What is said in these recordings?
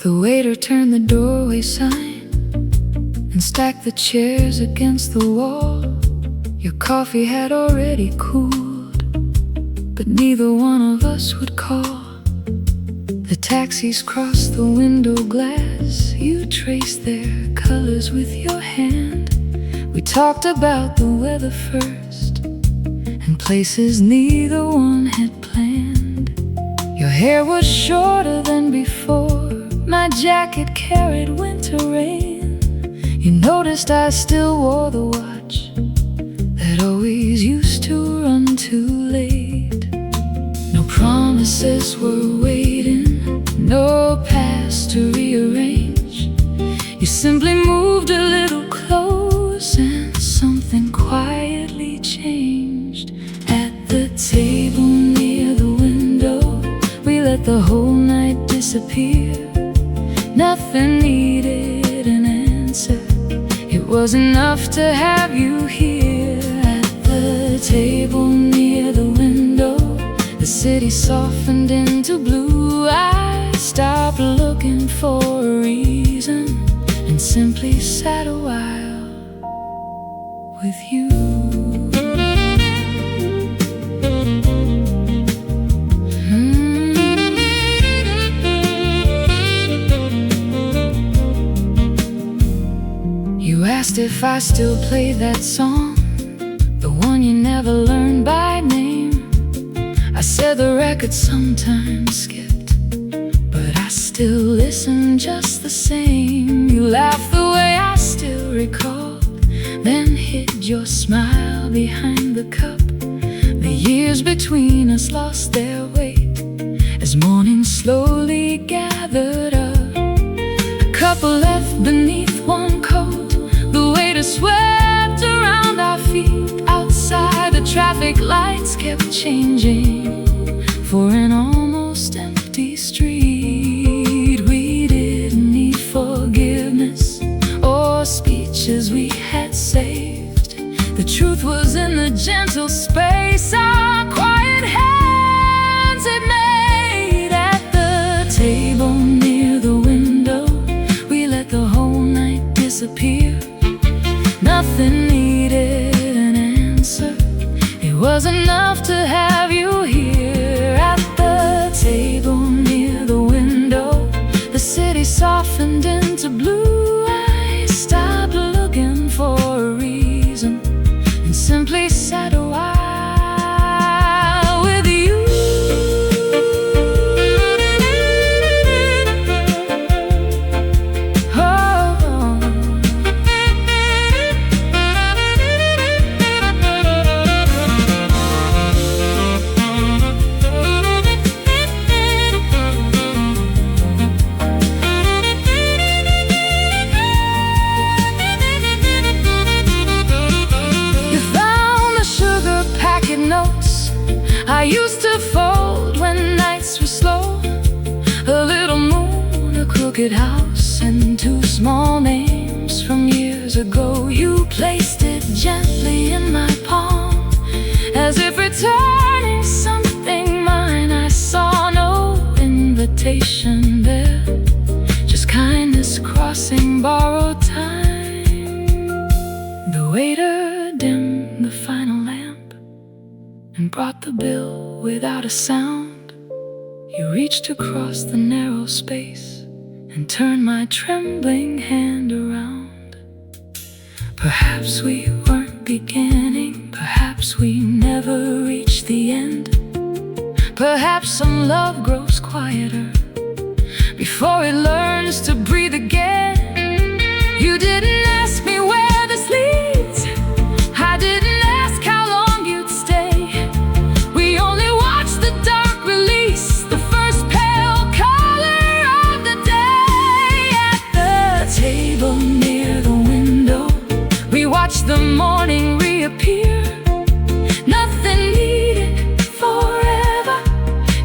The waiter turned the doorway sign and stacked the chairs against the wall. Your coffee had already cooled, but neither one of us would call. The taxis crossed the window glass. You traced their colors with your hand. We talked about the weather first and places neither one had planned. Your hair was shorter than before. My jacket carried winter rain. You noticed I still wore the watch that always used to run too late. No promises were waiting, no past to rearrange. You simply moved a little close and something quietly changed. At the table near the window, we let the whole night disappear. Nothing needed an answer. It was enough to have you here. At the table near the window, the city softened into blue. I stopped looking for a reason and simply sat a while with you. You asked if I still play that song, the one you never learned by name. I said the record sometimes skipped, but I still listen just the same. You laughed the way I still recall, then hid your smile behind the cup. The years between us lost their weight as morning slowly gathered up. A couple left beneath one coat. The waiter swept around our feet. Outside, the traffic lights kept changing for an almost empty street. We didn't need forgiveness or speeches we had saved. The truth was in the gentle space our quiet hands had made. At the table near the window, we let the whole night disappear. Nothing needed an answer. It was enough to have you here. At the table near the window, the city softened into blue. I stopped looking for a reason and simply sat a while with you. Notes I used to fold when nights were slow. A little moon, a crooked house, and two small names from years ago. You placed it gently in my palm, as if returning something mine. I saw no invitation there, just kindness crossing borrowed time. The waiter dimmed the final lamp and brought the bill without a sound. You reached across the narrow space and turned my trembling hand around. Perhaps we weren't beginning, perhaps we never reached the end. Perhaps some love grows quieter before it learns to breathe again. You didn't ask me where this leads, I didn't ask how long you'd stay. We only watched the dark release the first pale color of the day. At the table near the window, we watched the morning reappear. Nothing needed forever.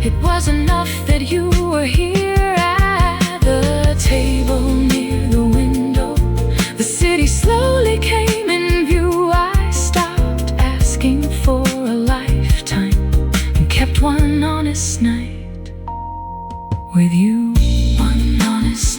It was enough that you were here. At the table near the window, the city slowly came in view. I stopped asking for a lifetime and kept one honest night with you. One honest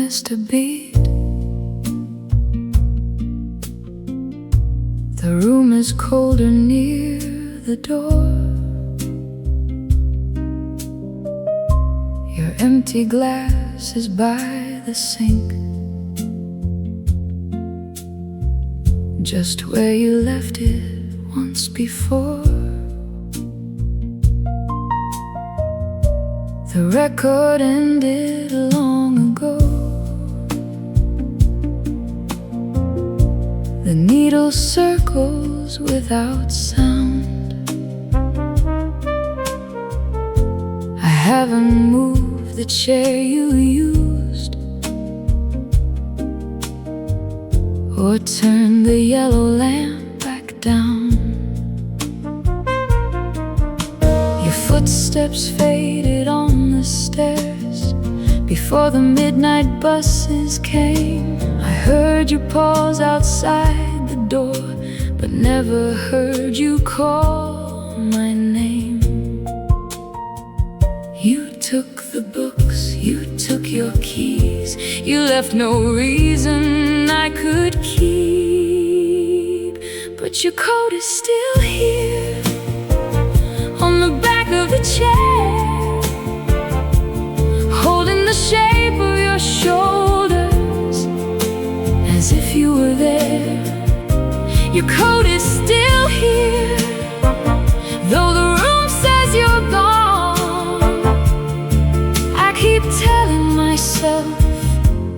missed a beat. The room is colder near the door. Your empty glass is by the sink, just where you left it once before. The record ended long ago. The needle circles without sound. I haven't moved the chair you used, or turned the yellow lamp back down. Your footsteps faded on the stairs before the midnight buses came. I heard you pause outside the door, but never heard you call my name. You took the books, you took your keys, you left no reason I could keep. But your coat is still here, on the back of the chair, holding the shape of your shoulders, as if you were there. Your coat is still here, though the room says you're gone. I keep telling myself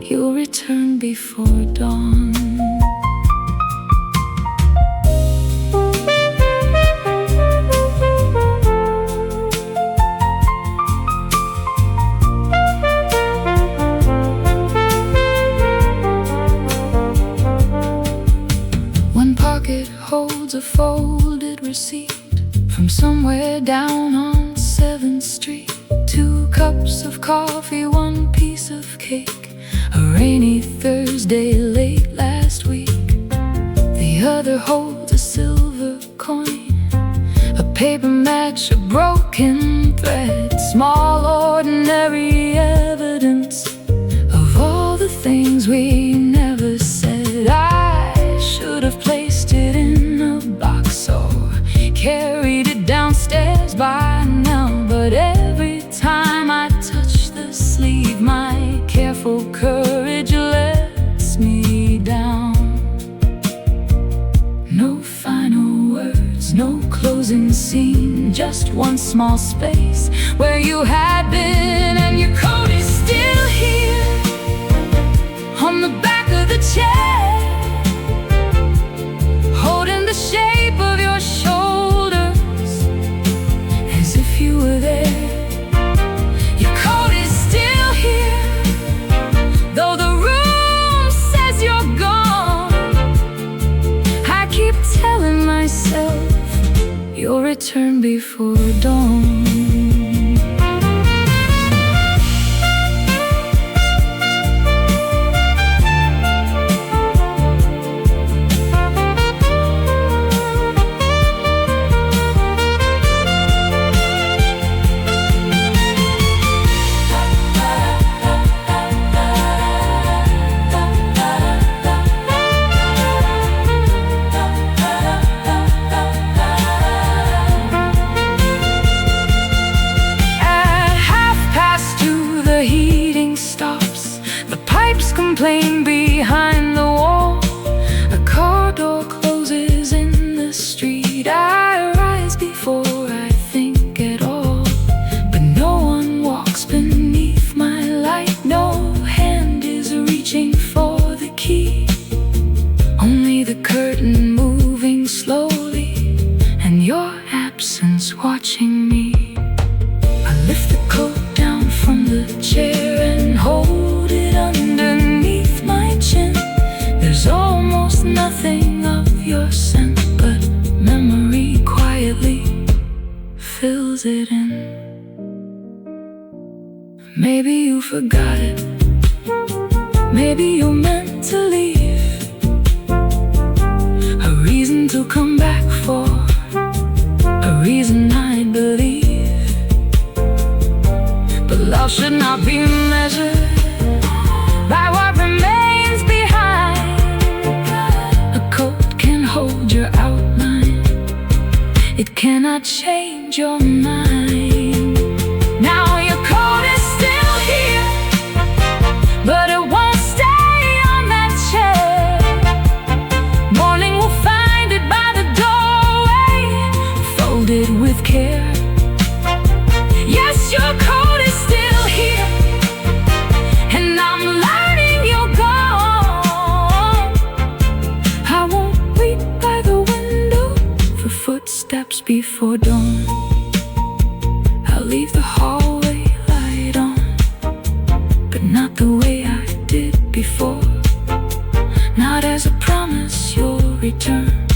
you'll return before dawn. Holds a folded receipt from somewhere down on 7th Street. 2 cups of coffee, 1 piece of cake, a rainy Thursday late last week. The other holds a silver coin, a paper match, a broken thread, small ordinary evidence of all the things we never said. I should have placed it in a box or carried it downstairs by now, but every time I touch the sleeve, my careful courage lets me down. No final words, no closing scene, just one small space where you had been, and your coat is still here, on the back of the chair, holding the shape of your shoulders, as if you were there. Your coat is still here, though the room says you're gone. I keep telling myself you'll return before dawn. Complain behind the wall, a car door closes in the street. I rise before I think at all, but no one walks beneath my light. No hand is reaching for the key, only the curtain moving slowly, and your absence watching me. I lift the coat down from the chair and hold it underneath my chin. There's almost nothing of your scent, but memory quietly fills it in. Maybe you forgot it, maybe you meant to leave, a reason to come back for, a reason I believe. But love should not be measured by cannot change your mind. Now your coat is still here, but it won't stay on that chair. Morning will find it by the doorway, folded with care. Yes, your coat is still here, and I'm learning you're gone. I won't wait by the window for footsteps before dawn. I'll leave the hallway light on, but not the way I did before. Not as a promise you'll return,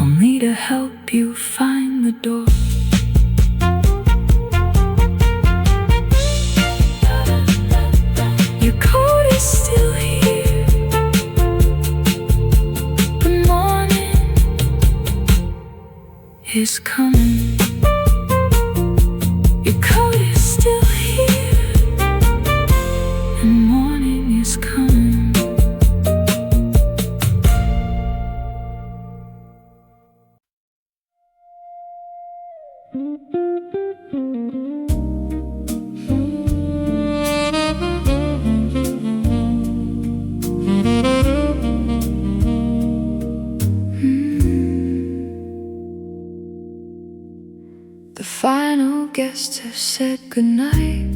only to help you find the door. Your coat is still here, the morning is coming. Your coat is still here, and morning is coming. The final guests have said goodnight.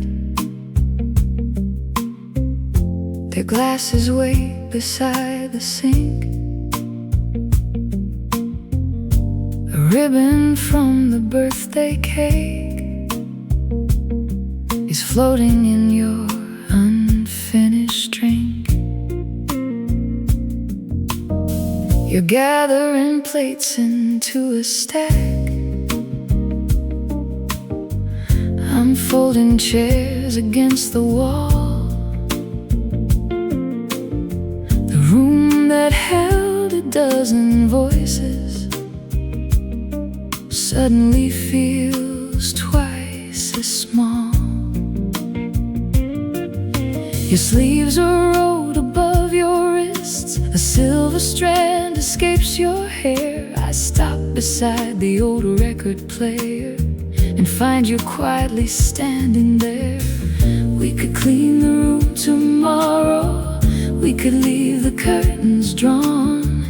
Their glasses wait beside the sink. A ribbon from the birthday cake is floating in your unfinished drink. You're gathering plates into a stack. I'm folding chairs against the wall. The room that held a dozen voices suddenly feels twice as small. Your sleeves are rolled above your wrists, a silver strand escapes your hair. I stop beside the old record player and find you quietly standing there. We could clean the room tomorrow, we could leave the curtains drawn.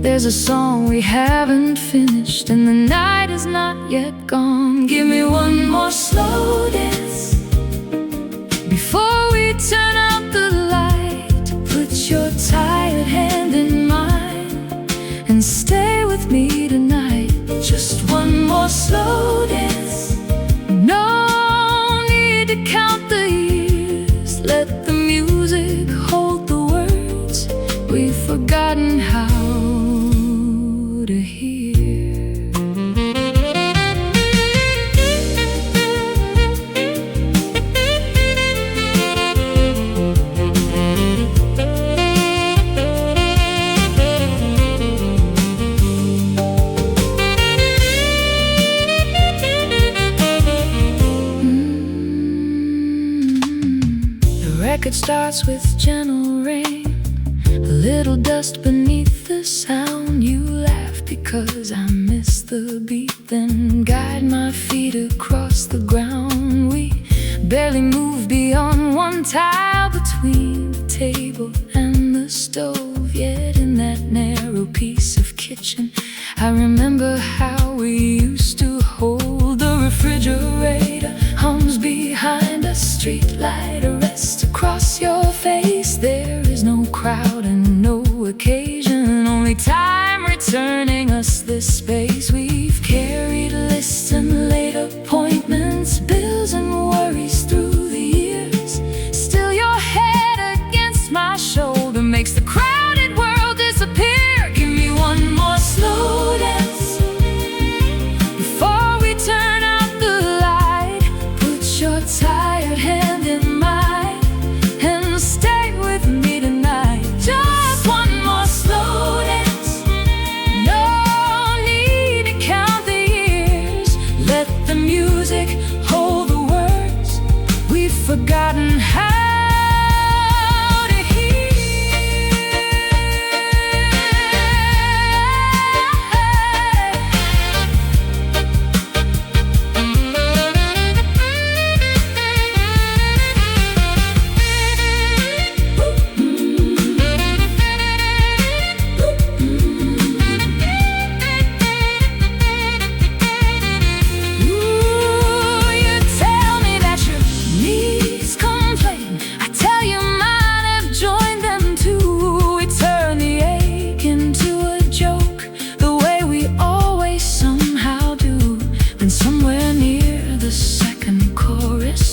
There's a song we haven't finished, and the night is not yet gone. Give me one more slow dance before we turn out the light. Put your tired hand in mine and stay with me tonight. Just one more slow dance. No need to count the years. Let the music hold the words we've forgotten how to hear. Record starts with gentle rain, a little dust beneath the sound. You laugh because I miss the beat, then guide my feet across the ground. We barely move beyond one tile between the table and the stove. Yet in that narrow piece of kitchen, I remember how we used to hold the refrigerator. Hums behind a street light, a rest across your face. There is no crowd and no occasion, only time returning us this space. We've carried lists and late appointments, bills and worries through the years. Still your head against my shoulder makes the crowded world disappear. Give me one more slow dance before we turn out the light. Put your tired hand in mine and stay with me tonight. Just one more slow dance. No need to count the years. Let the music hold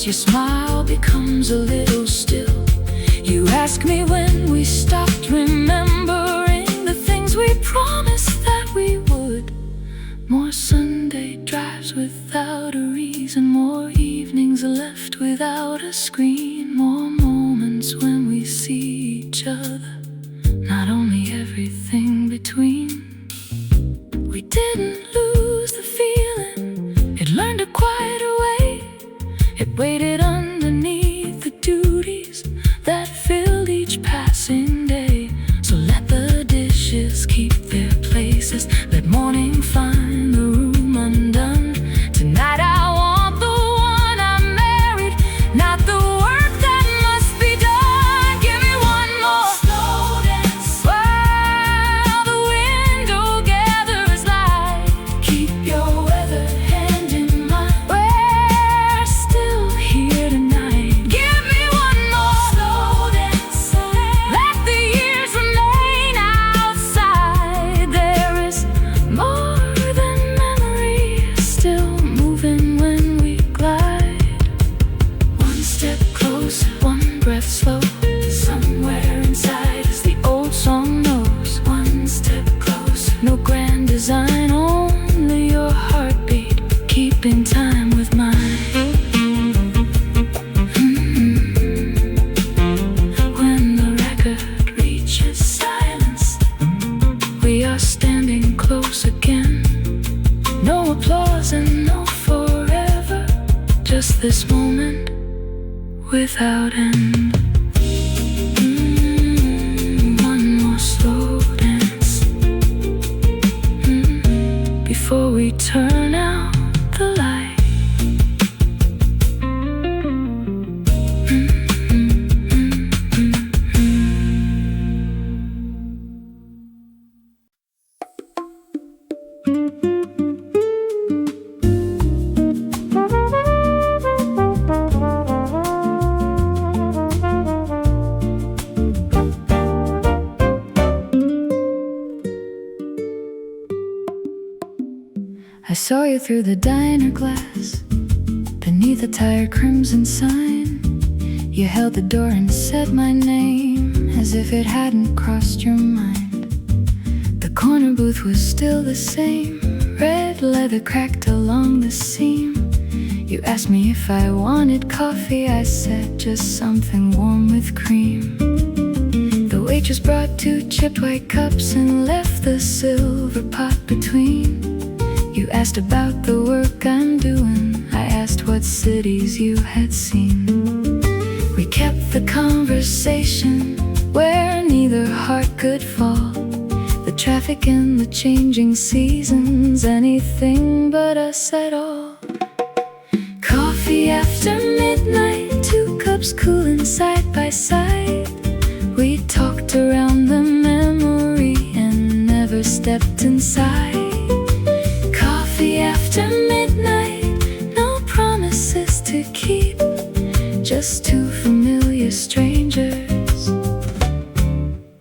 your smile becomes a little still. You ask me when we stopped remembering the things we promised that we would. More Sunday drives without a reason, more evenings left without a screen, more moments when we see each other, not only everything between. We didn't lose the feeling, it learned to quiet away. It waited underneath the duties that filled each passing day. So let the dishes keep their places, let morning find the room undone. Tonight I want the one I married, not the work that must be done. Give me one more slow dance while the window gathers light. Keep your weather hand in mine, we're still here tonight. Give me one more slow dance, let the years remain outside. There is more than memory, still moving when we glide. One step close, one breath slow, somewhere inside, as the old song knows. One step close, no grand design, only your heartbeat keeping time with mine. When the record reaches silence, we are standing close again. No applause and no forever, just this moment without end. One more slow dance before we turn out the light. I saw you through the diner glass, beneath a tired crimson sign. You held the door and said my name, as if it hadn't crossed your mind. The corner booth was still the same, red leather cracked along the seam. You asked me if I wanted coffee, I said just something warm with cream. The waitress brought 2 chipped white cups and left the silver pot between. You asked about the work I'm doing, I asked what cities you had seen. We kept the conversation where neither heart could fall. The traffic and the changing seasons, anything but us at all. Coffee after midnight, 2 cups cooling side by side. We talked around the memory and never stepped inside. Coffee after midnight, no promises to keep, just 2 familiar strangers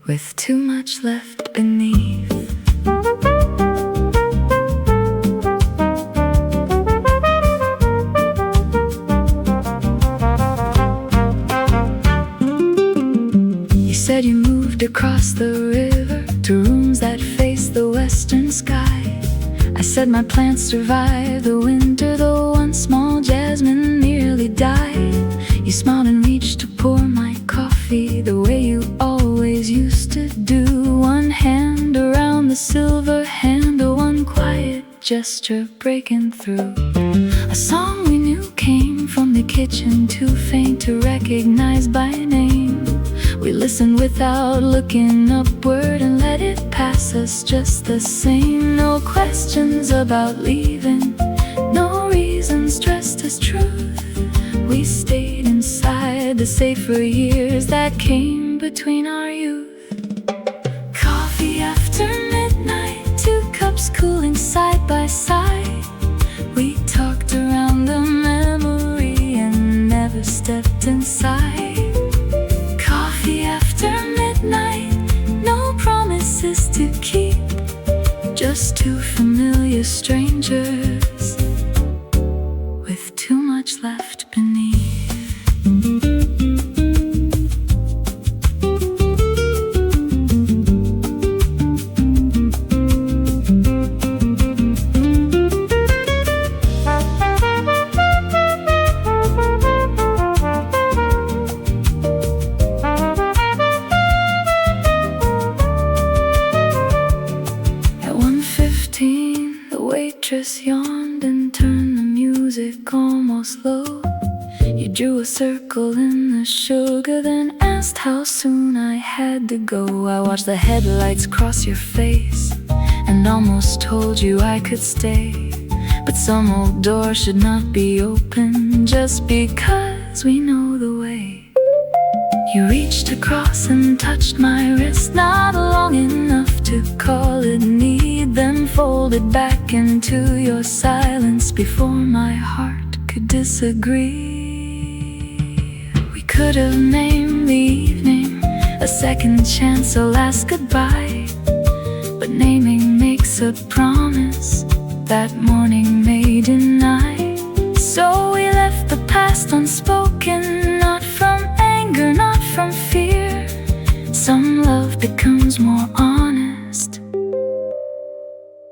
with too much left beneath. You said you moved across the river to rooms that face the western sky. I said my plants survived the winter, though one small jasmine nearly died. You smiled and reached to pour my coffee the way you always used to do. One hand around the silver handle, one quiet gesture breaking through. A song we knew came from the kitchen, too faint to recognize by name. We listened without looking upward and let it pass us just the same. No questions about leaving, no reasons dressed as truth. We stayed inside the safer years that came between our youth. Coffee after midnight, 2 cups cooling side by side. We talked around the memory and never stepped inside. Coffee after midnight, no promises to keep, just 2 familiar strangers with too much left beneath. waitress yawned and turned the music almost low. You drew a circle in the sugar, then asked how soon I had to go. I watched the headlights cross your face and almost told you I could stay. But some old door should not be open just because we know the way. You reached across and touched my wrist, not long enough to call it need, then folded back into your silence before my heart could disagree. We could have named the evening a second chance, a last goodbye, but naming makes a promise that morning may deny. So we left the past unspoken, not from anger, not from fear. Some love becomes more honest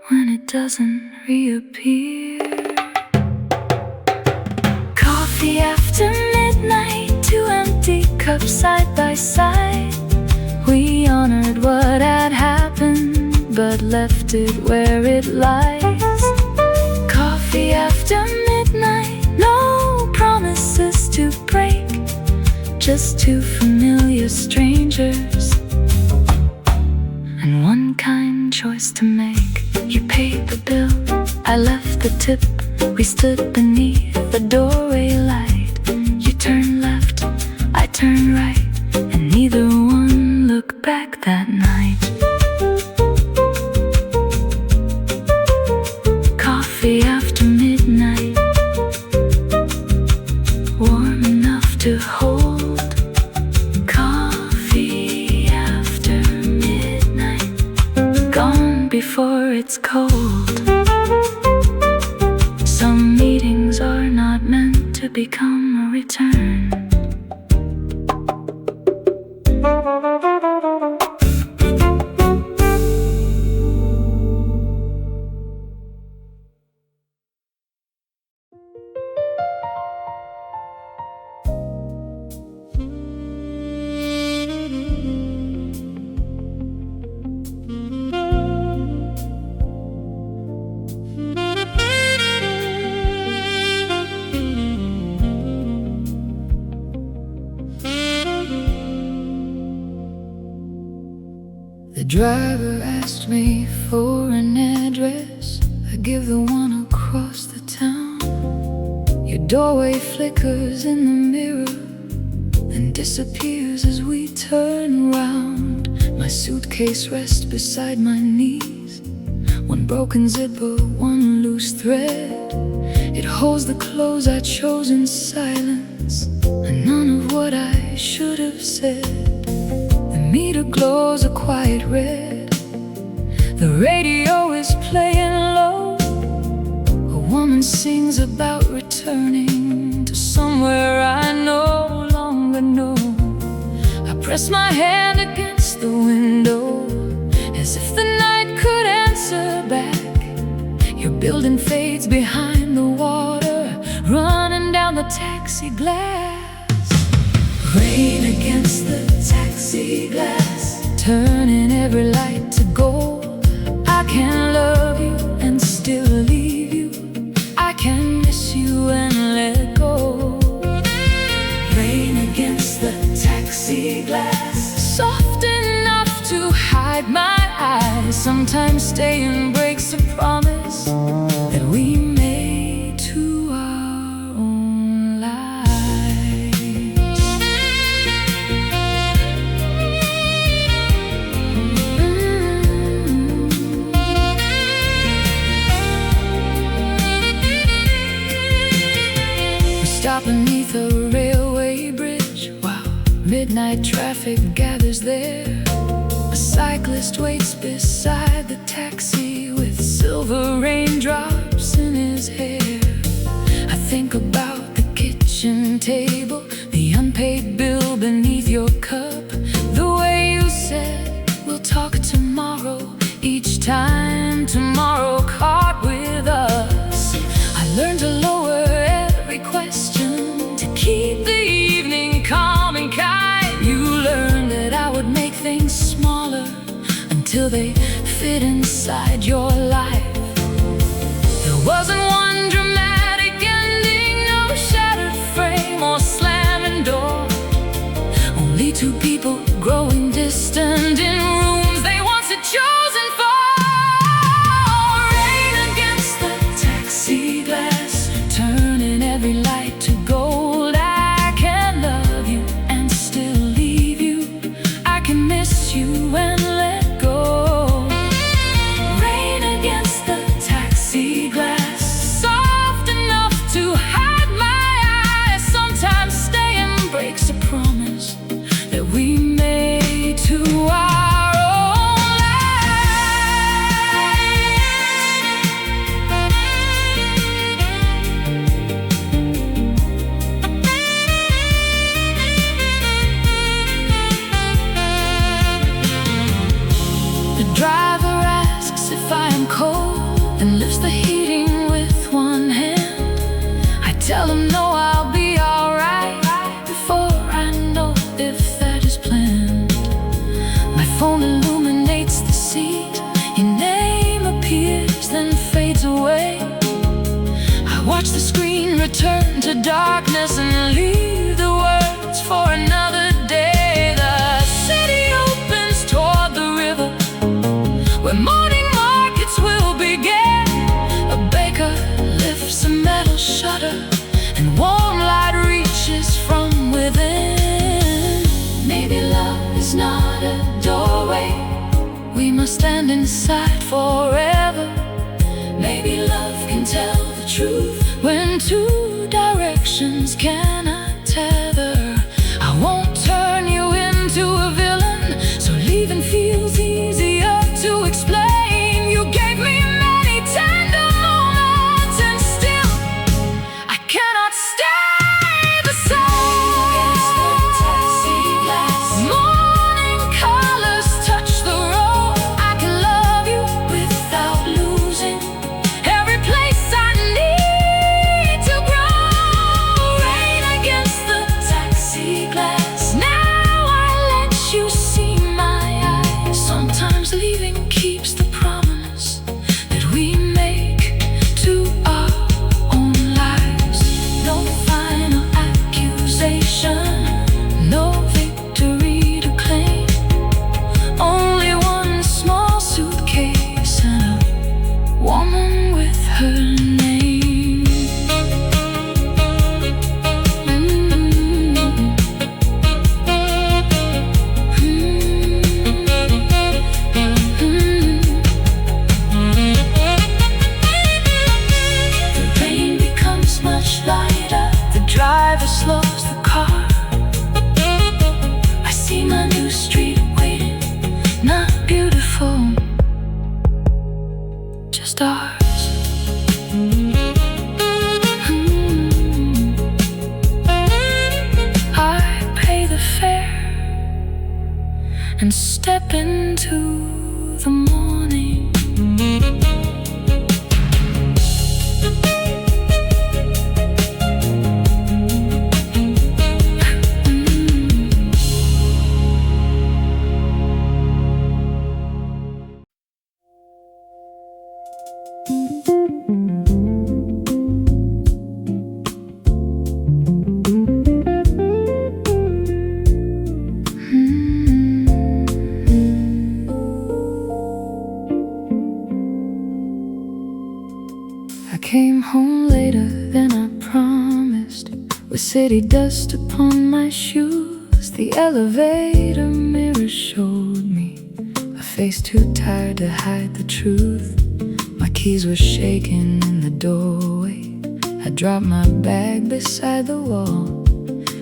when it doesn't reappear. Coffee after midnight, two empty cups side by side. We honored what had happened, but left it where it lies. Coffee after midnight, no promises to break, just two familiar strangers and one kind choice to make. You paid the bill, I left the tip. We stood beneath the doorway light. You turned left, I turned right, and neither one looked back that night. Coffee after midnight, warm enough to hold. Coffee after midnight, gone before it's cold. Some meetings are not meant to become a return. The driver asked me for an address. I give the one across the town. Your doorway flickers in the mirror and disappears as we turn round. My suitcase rests beside my knees, one broken zipper, one loose thread. It holds the clothes I chose in silence and none of what I should have said. The meter glows a quiet red. The radio is playing low. A woman sings about returning to somewhere I no longer know. I press my hand against the window as if the night could answer back. Your building fades behind the water, running down the taxi glass. Rain against the taxi glass, turning every light to gold. I can love you and still leave you. I can miss you and let go. Rain against the taxi glass, soft enough to hide my eyes. Sometimes staying breaks a promise that we made to our own lives. We stop beneath a railway bridge while midnight traffic gathers there. A cyclist waits beside the taxi with silver raindrops in his hair. I think about the kitchen table, the unpaid bill beneath your cup, the way you said we'll talk tomorrow, each time tomorrow caught with us. I learned to lower every question, to keep the evening calm and kind. You learned that I would make things smaller until they fit inside your life. The wasn't one dramatic ending, no shattered frame or slamming door. Only two people growing distant in rooms they once had chosen for. Rain against the taxi glass, turning every light to gold. I can love you and still leave you. I can miss you and let go. Rain against the taxi glass, soft enough to hide my eyes. Sometimes staying breaks a promise that we made to our own The driver asks if I am cold and lifts the heating with one hand. I tell him no, I'll be alright, before I know if that is planned. My phone illuminates the seat, your name appears then fades away. I watch the screen return to darkness and leave the words for another day. The city opens toward the river, where morning markets will begin. A baker lifts a metal shutter, and warm light reaches from within. Maybe love is not a doorway we must stand inside forever. Maybe love can tell the truth when two directions cannot tether. I won't turn you into a villain, so leaving feels easier to explain. You gave me many tender moments, and still I cannot stay the same. Morning colors touch the road. I can love you without losing every place I need to grow. Rain against the taxi glass, now I let you see my eyes. Sometimes leaving keeps the promise that we make to our own lives. No final accusation, no victory to claim. Only one small suitcase and a woman with her name. The rain becomes much lighter, the driver slows the car. I see my new street waiting, not beautiful, just ours. I pay the fare and step into the morning. I came home later than I promised, with city dust upon my shoes. The elevator mirror showed me a face too tired to hide the truth. My keys were shaking in the doorway. I dropped my bag beside the wall.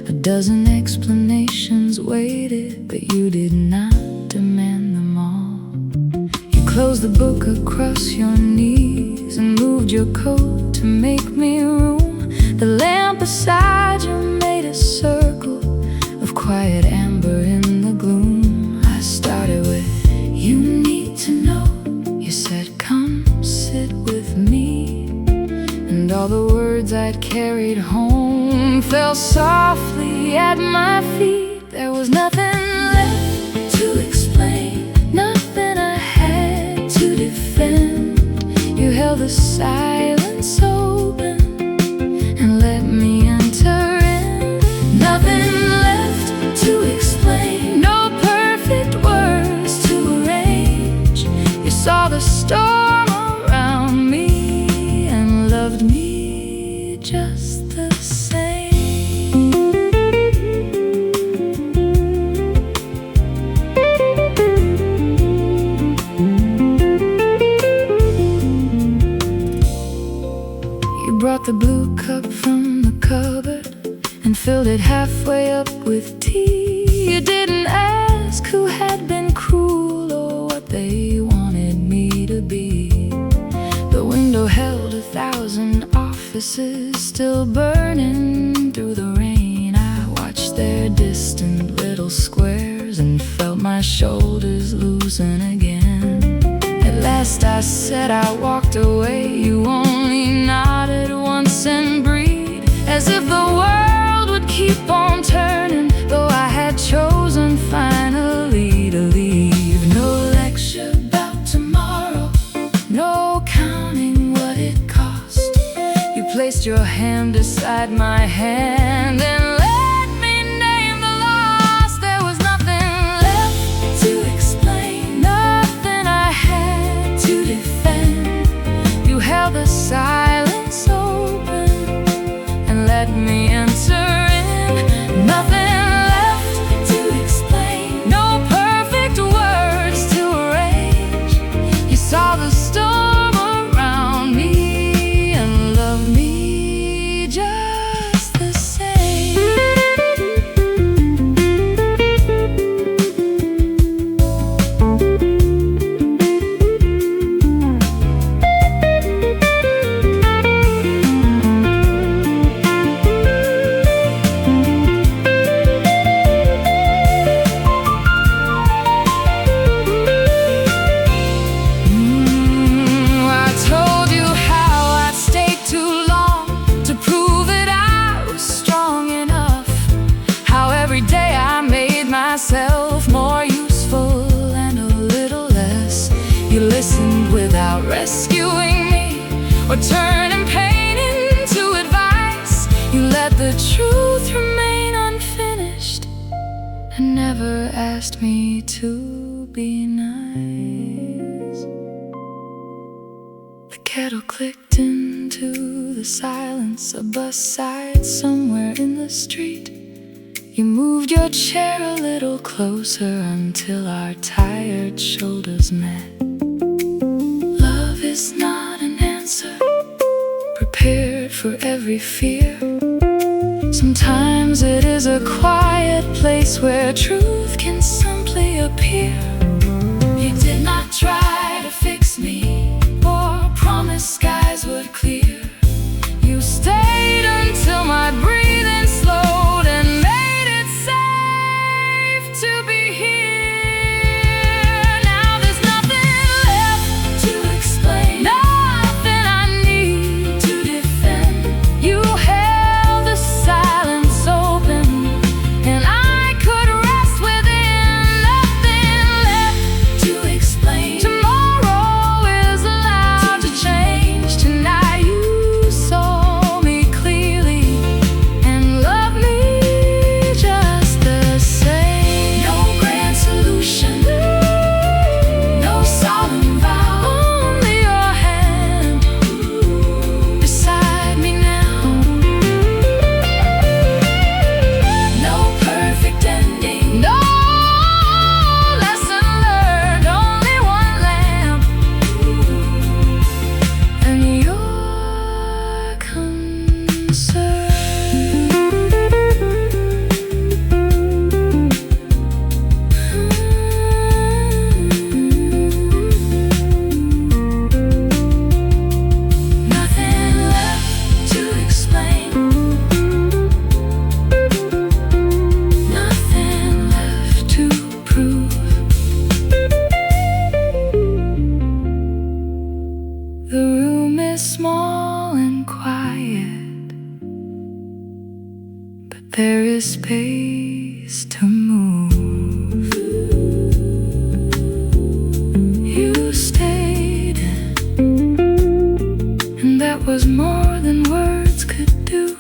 A dozen explanations waited, but you did not demand them all. You closed the book across your knees and moved your coat to make me room. The lamp beside you made a circle of quiet amber in the gloom. I started with, you need to know. You said, come sit with me. And all the words I'd carried home fell softly at my feet. There was nothing left to explain, nothing I had to defend. You held the silence silence open and let me enter in. Nothing left to explain, no perfect words to arrange. You saw the storm around me and loved me just the same. You brought the blue cup from the cupboard and filled it halfway up with tea. You didn't ask who had been cruel or what they wanted me to be. The window held 1,000 offices still burning through the rain. I watched their distant little squares and felt my shoulders loosen again. At last I said I walked away. You only nodded once and breathed, as if the world would keep on turning, though I had chosen finally to leave. No lecture about tomorrow, no counting what it cost. You placed your hand beside my hand and let me name the loss. There was nothing left to explain, nothing I had to defend. You held the silence open and let me enter in. Nothing left to explain, no perfect words to arrange. You saw the storm around me and loved me just the same. I told you how I'd stayed too long to prove that I was strong enough, how every day I made myself more useful and a little less. You listened without rescuing me or turning pain into advice. You let the truth remain unfinished and never asked me to be nice. The kettle clicked into the silence. A bus sighed somewhere in the street. You moved your chair a little closer until our tired shoulders met. Love is not an answer prepared for every fear. Sometimes it is a quiet place where truth can simply appear. You did not try to fix me or promise skies would clear. You stayed until my breathing slowed and made it safe to be here. Now there's nothing left to explain, nothing I need to defend. You held the silence open and I could rest within. Nothing left was more than words could do.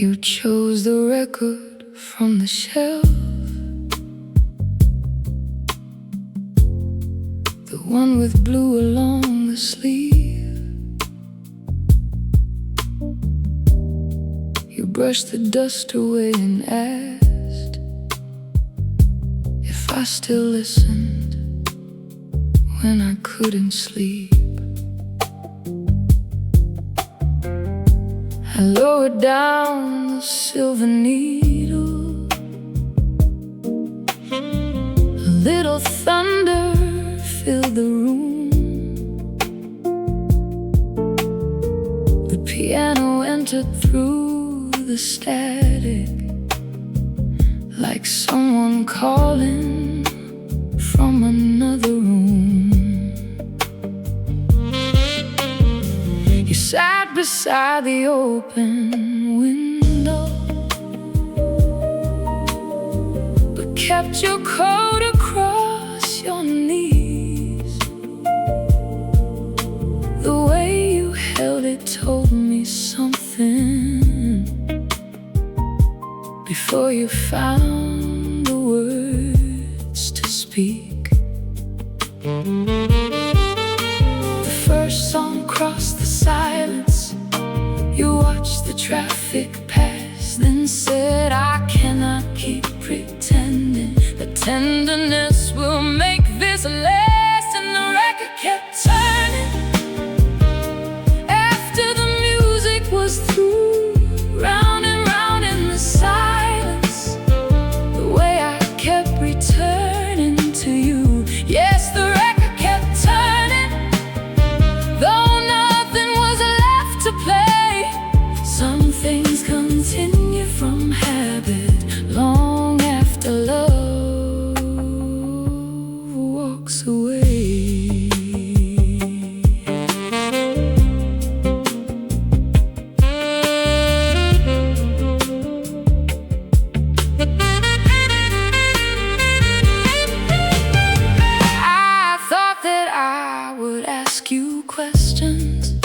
You chose the record from the shelf, the one with blue along the sleeve. You brushed the dust away and asked if I still listened when I couldn't sleep. I lowered down the silver needle. A little thunder filled the room. The piano entered through the static, like someone calling from another room. You sat beside the open window, but kept your coat across your knees. The way you held it told me something before you found the words to speak. The first song crossed the silence. You watched the traffic pass, then said, I cannot keep pretending that tenderness will make this last. And the record kept turning after the music was through, round and round in the silence. The way I kept returning to you. Yes, the record kept turning, though nothing was left to play. Some things continue from habit long after love walks away. I thought that I would ask you questions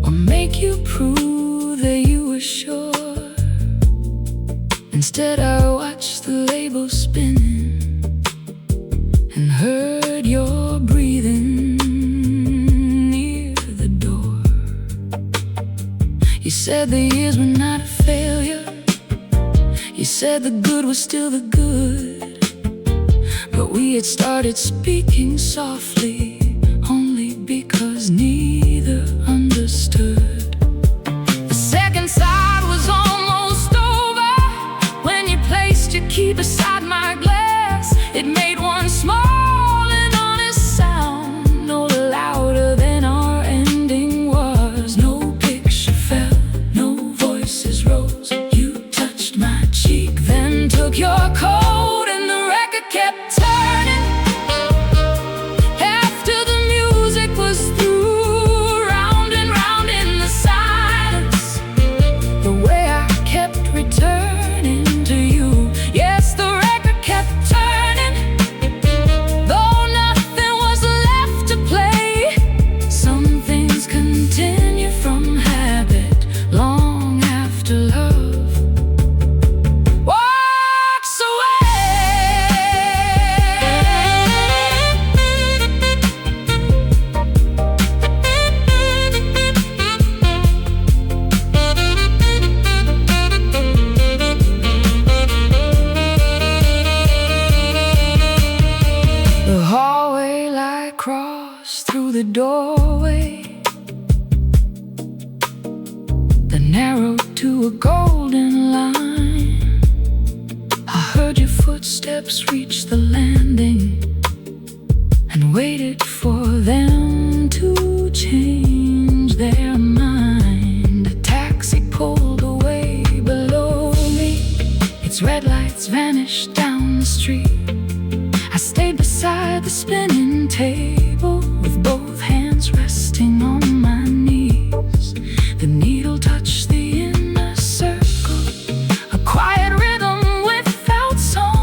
or make you prove that you were sure. Instead, I watched the label spinning and heard your breathing near the door. You said the years were not a failure. You said the good was still the good, but we had started speaking softly only because neither understood. The second side was almost over when you placed your key beside my glass. It made one small and honest sound, no louder than our ending was. No picture fell, no voices rose. You touched my cheek, then took your coat, and the record kept turning after the music was through, round and round in the silence. The way I kept returning to you. Yes, the record kept turning, though nothing was left to play. Some things continue from habit long after love walks away. footsteps reached the landing and waited for them to change their mind. A taxi pulled away below me. Its red lights vanished down the street. I stayed beside the spinning table with both hands resting on my knees. The needle touched the inner circle, a quiet rhythm without song.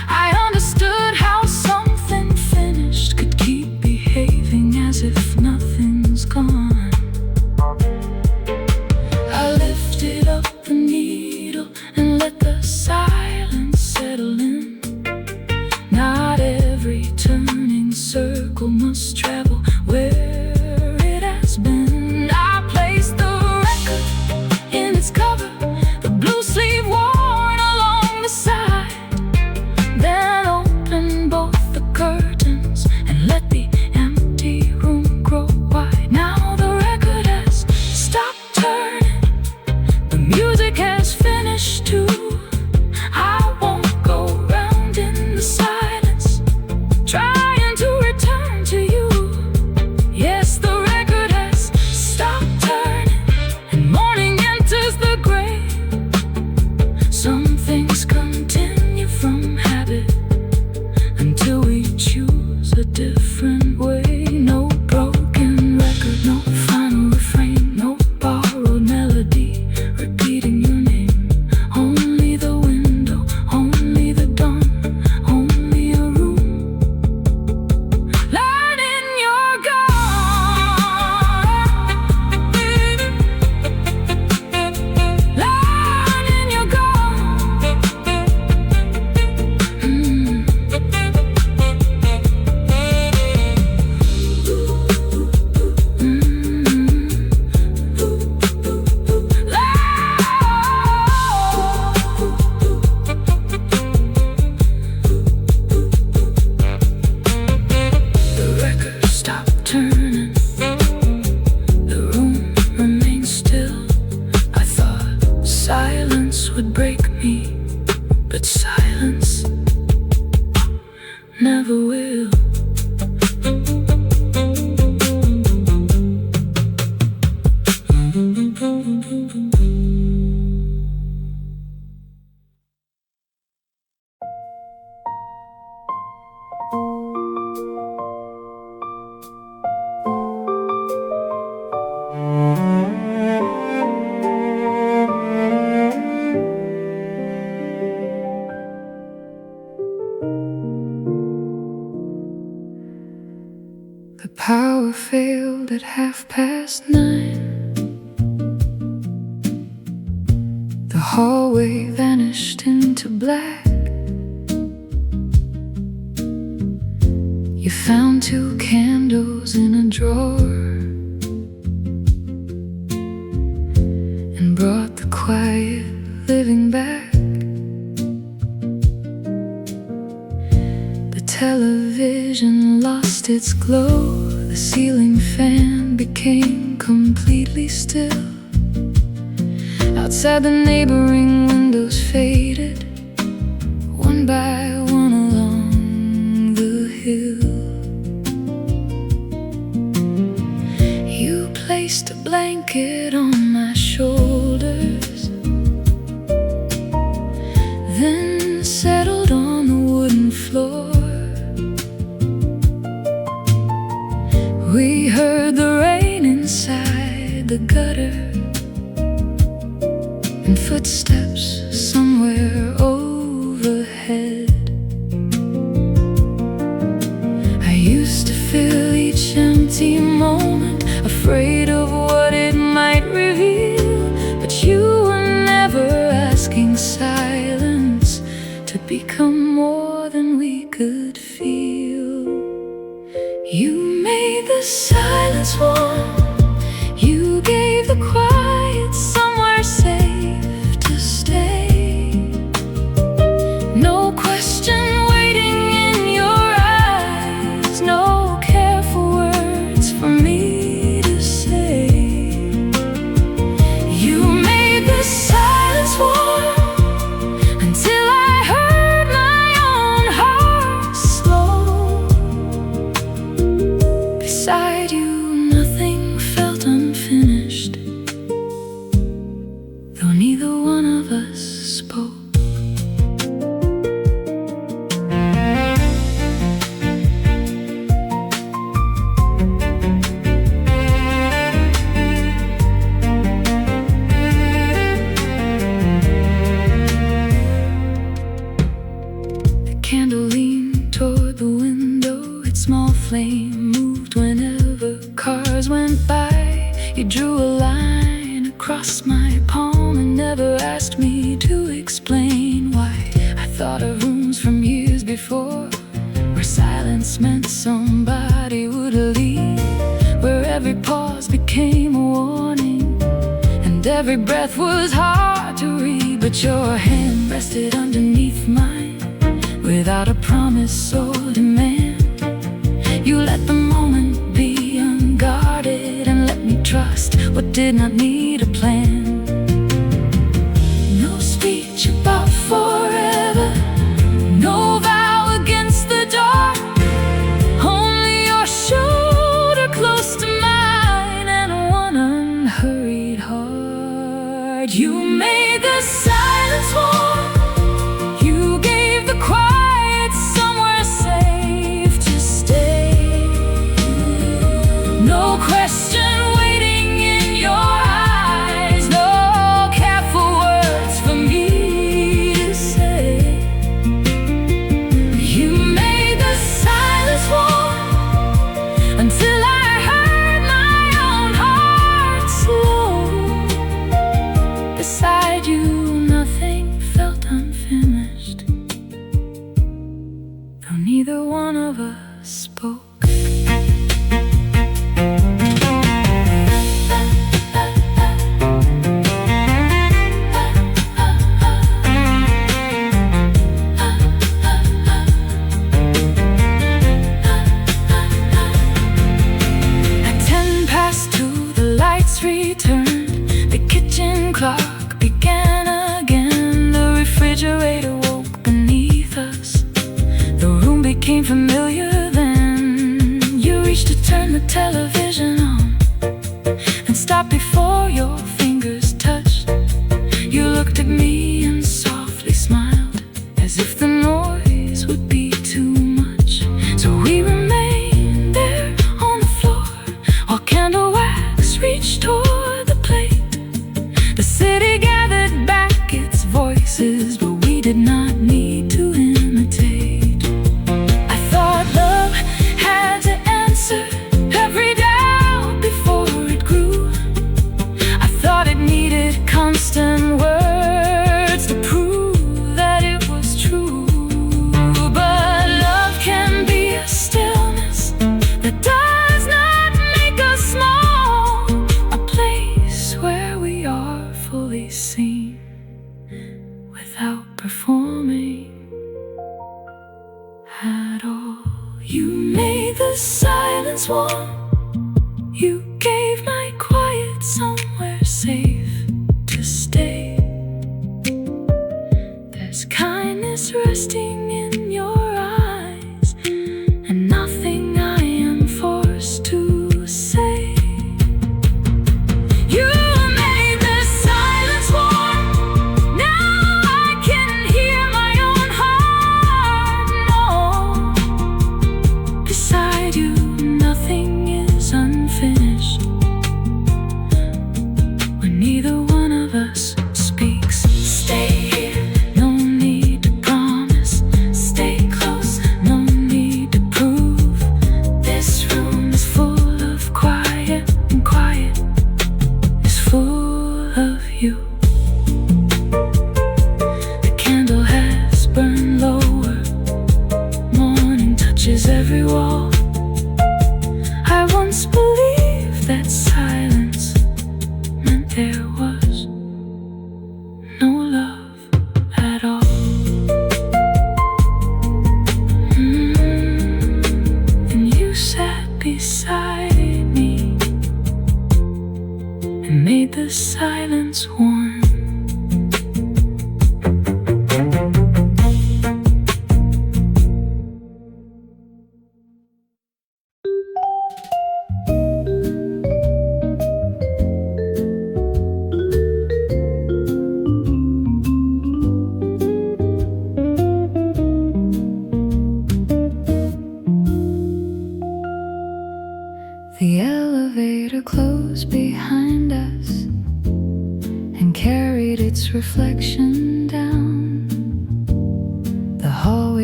I understood how something finished could keep behaving as if nothing's gone. I lifted up the needle and let the silence settle in. Not every turning circle must travel where it has been. I placed the record in its cover, the blue sleeve worn along the side, then opened both the curtains and let the empty room grow wide. Now the record has stopped turning, the music has finished too. I won't go round in the silence, trying to return to you. Yes, the record has stopped turning, and morning enters the grave. Some things continue from habit until we choose a different way. No broken record, no final refrain, no borrowed melody repeating your name. Only the window, only the dawn, only a room. Learning you're gone, learning you're gone. The record stopped turning, the room remained still. I thought silence would break me, but silence never will. The power failed at 9:30. The hallway vanished into black. You found 2 candles in a drawer and brought the quiet living back. The television lost its glow. The ceiling fan became completely still. Outside, the neighboring windows faded, one by one along the hill. You placed a blanket on my shoulders, then settled on the wooden floor. We heard the rain inside the gutter and footsteps somewhere overhead. I used to fill each empty moment, afraid of what it might reveal. But you were never asking silence to become more than we could feel. You made the silence warm, you gave the quiet somewhere safe to stay. No question waiting in your eyes, no careful words for me to say. You made the silence warm until I heard my candle leaned toward the window. Its small flame moved whenever cars went by. You drew a line across my palm and never asked me to explain why. I thought of rooms from years before, where silence meant somebody would leave, where every pause became a warning and every breath was hard to read. But your hand rested underneath mine without a promise or demand. You let the moment be unguarded and let me trust what did not need a plan. No speech about forever, no vow against the dark, only your shoulder close to mine and one unhurried heart. You made the silence warm, you gave the quiet somewhere safe to stay. No question waiting in your eyes, no careful words for me to say. You made the silence warm until I heard my own heart slow. Beside you, nothing felt unfinished, though neither one of us spoke. At 10 past 2, the lights returned. The kitchen clock began again. The refrigerator woke beneath us. The room became familiar then. You reached to turn the television on and stopped before your fingers touched. You looked at me and softly smiled, as if the noise would be too much. So we remained there on the floor while candle wax reached toward the plate. The city gathered back its voices, but we did not need to imitate. I thought love had to answer every doubt before it grew. I thought it needed constant words to prove that it was true. But love can be a stillness that does not make us small, a place where we are fully seen without performing at all. You made the silence warm, you gave my quiet somewhere safe to stay. There's kindness resting in your eyes and nothing I am forced to say. You made the silence warm, now I can hear my own heart. No, beside you nothing is unfinished. When neither one of us speaks, stay here, no need to promise.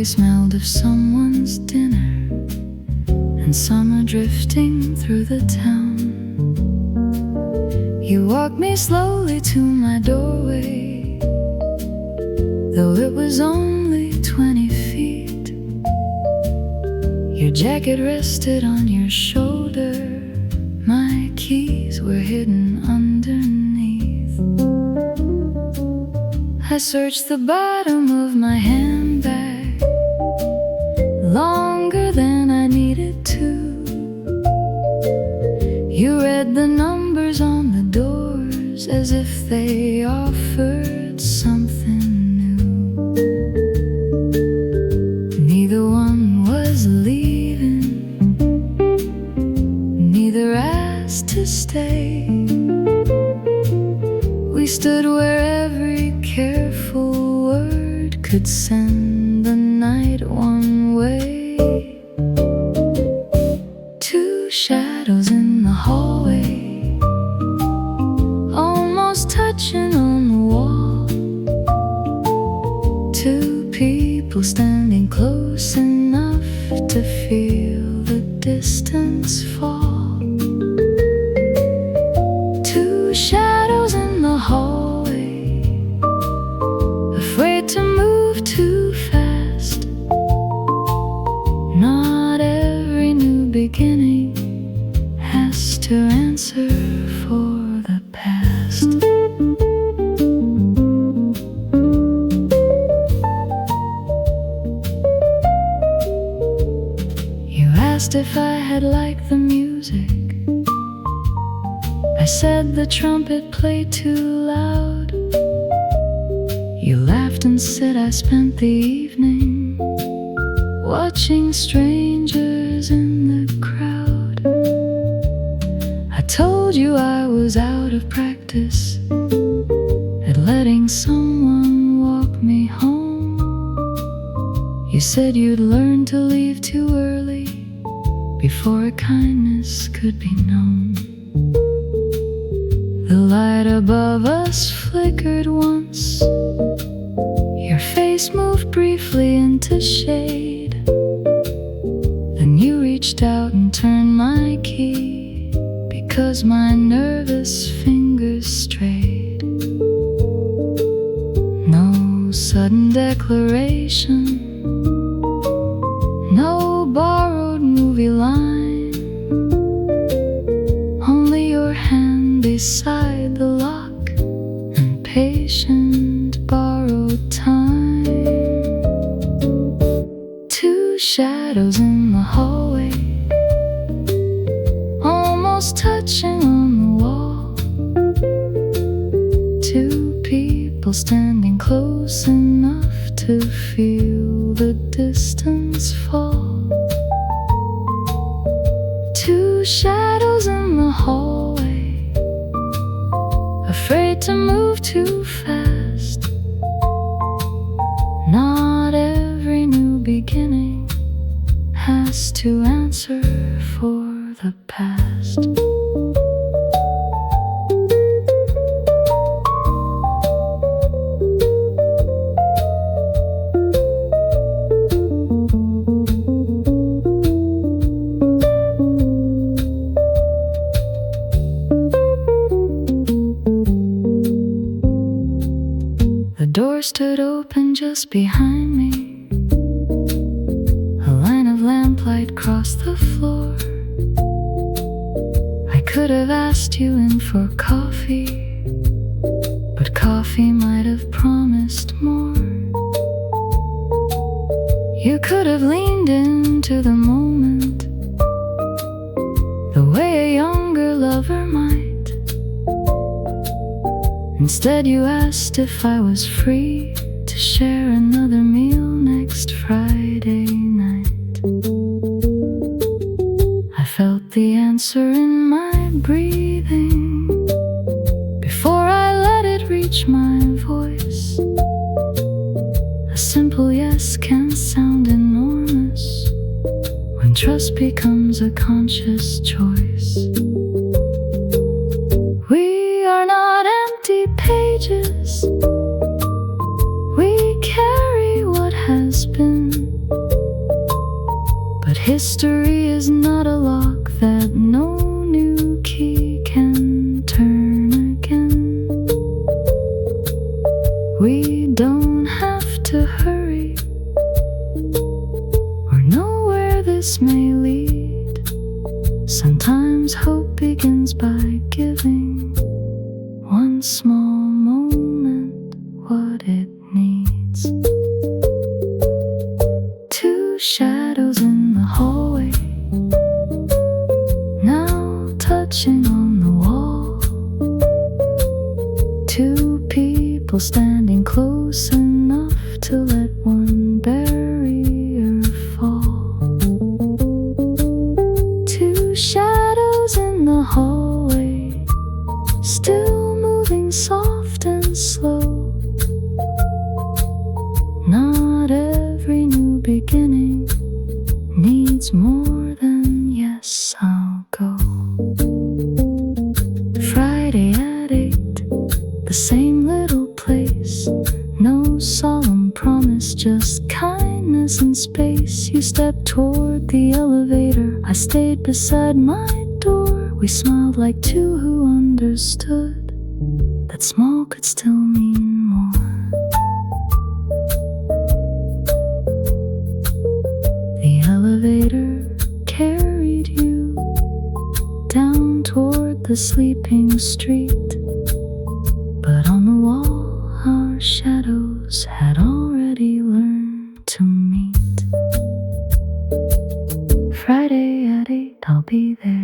highway smelled of someone's dinner, and summer drifting through the town. You walked me slowly to my doorway, though it was only 20 feet. Your jacket rested on your shoulder, my keys were hidden underneath. I searched the bottom of my handbag longer than I needed to. You read the numbers on the doors as if they offered something new. Neither one was leaving, neither asked to stay. We stood where every careful word could send the night one way. Two shadows in the hallway, almost touching on the wall. Two people standing close enough to feel the distance fall. Two shadows in the hallway, afraid to move too fast. Not every new beginning has to answer for the past. You asked if I had liked the music. I said the trumpet played too loud. You laughed and said I spent the evening watching strangers in the crowd. I told you I was out of practice at letting someone walk me home. You said you'd learn to leave too early before a kindness could be known. The light above us flickered once. Your face moved briefly into shade. Then you reached out and turned my key, because my nervous fingers strayed. No sudden declaration, no borrowed movie line, only your hand beside the lock and patient borrowed time. Two shadows in the hallway, almost touching on the wall. Two people standing close enough to feel the distance fall. Two shadows in the hallway, afraid to move too fast. Not every new beginning has to answer for the past. The door stood open just behind me. A line of lamplight crossed the floor. I could have asked you in for coffee, but coffee might have promised more. You could have leaned into the moment, the way a younger lover might. Instead you asked if I was free to share another meal next Friday night. I felt the answer in my breathing before I let it reach my voice. A simple yes can sound enormous when trust becomes a conscious choice. We are not empty pages, we carry what has been. history is not a lock that no new key can turn again. We don't have to hurry or know where this may lead. Sometimes hope begins by giving one small moment what it needs. Two shadows in the hallway, now touching on the wall. Two people standing close enough to let one barrier fall. Two shadows in the hallway, still moving soft and slow. Not every new beginning needs more than yes, I'll go. Friday at 8, the same little place. No solemn promise, just kindness and space. You stepped toward the elevator, I stayed beside my door. We smiled like two who understood that small could still mean more. The elevator carried you down toward the sleeping street, but on the wall our shadows had already learned to meet. Friday at 8, I'll be there.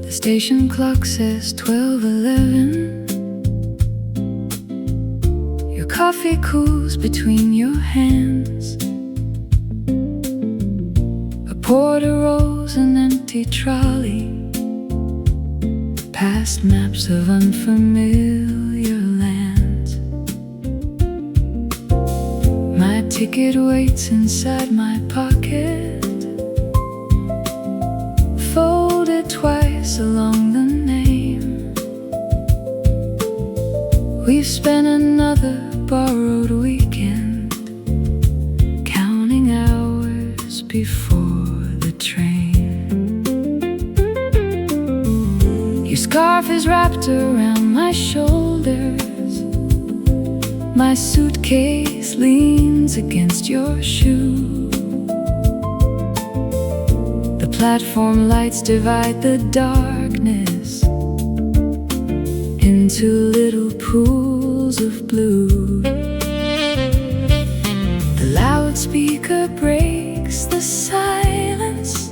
The station clock says 12:11. Your coffee cools between your hands. A porter rolls an empty trolley past maps of unfamiliar lands. My ticket waits inside my pocket, folded twice along the name. We've spent another borrowed weekend counting hours before the train. Your scarf is wrapped around my shoulders. My suitcase leans against your shoe. The platform lights divide the darkness into little pools of blue. The loudspeaker breaks the silence.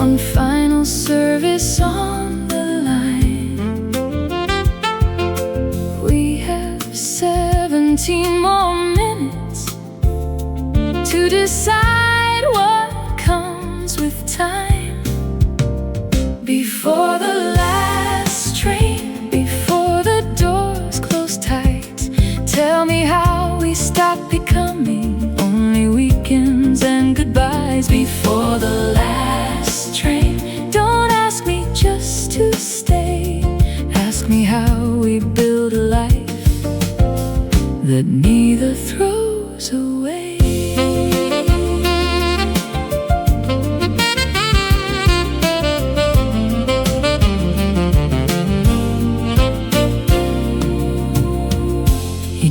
One final service on the line. We have 17 more minutes to decide what comes with time. Before the last train, before the doors close tight, tell me how we stop becoming only weekends and goodbyes. Before the last train, don't ask me just to stay. Ask me how we build a life that neither throws away.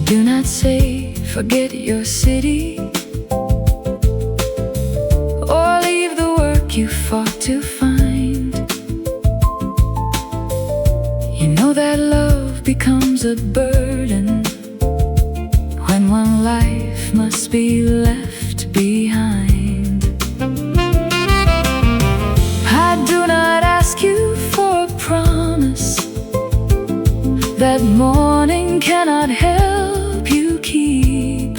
Do not say, forget your city, or leave the work you fought to find. You know that love becomes a burden when one life must be left behind. I do not ask you for a promise that morning cannot help you keep.